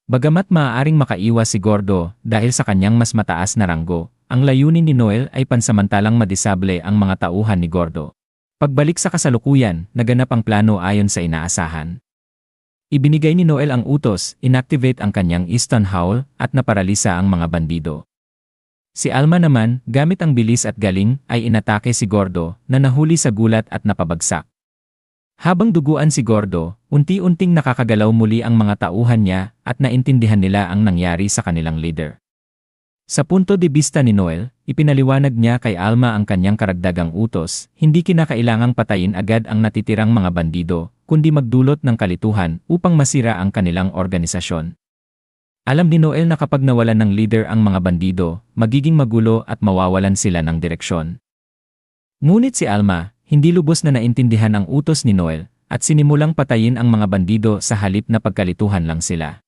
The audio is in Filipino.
Bagamat maaaring makaiwas si Gordo dahil sa kanyang mas mataas na ranggo, ang layunin ni Noel ay pansamantalang madisable ang mga tauhan ni Gordo. Pagbalik sa kasalukuyan, naganap ang plano ayon sa inaasahan. Ibinigay ni Noel ang utos, inactivate ang kanyang Easton Howl, at naparalisa ang mga bandido. Si Alma naman, gamit ang bilis at galing, ay inatake si Gordo, na nahuli sa gulat at napabagsak. Habang duguan si Gordo, unti-unting nakakagalaw muli ang mga tauhan niya at naintindihan nila ang nangyari sa kanilang leader. Sa punto de vista ni Noel, ipinaliwanag niya kay Alma ang kanyang karagdagang utos, hindi kinakailangang patayin agad ang natitirang mga bandido, kundi magdulot ng kalituhan upang masira ang kanilang organisasyon. Alam ni Noel na kapag nawalan ng leader ang mga bandido, magiging magulo at mawawalan sila ng direksyon. Ngunit si Alma, hindi lubos na naintindihan ang utos ni Noel, at sinimulang patayin ang mga bandido sa halip na pagkalituhan lang sila.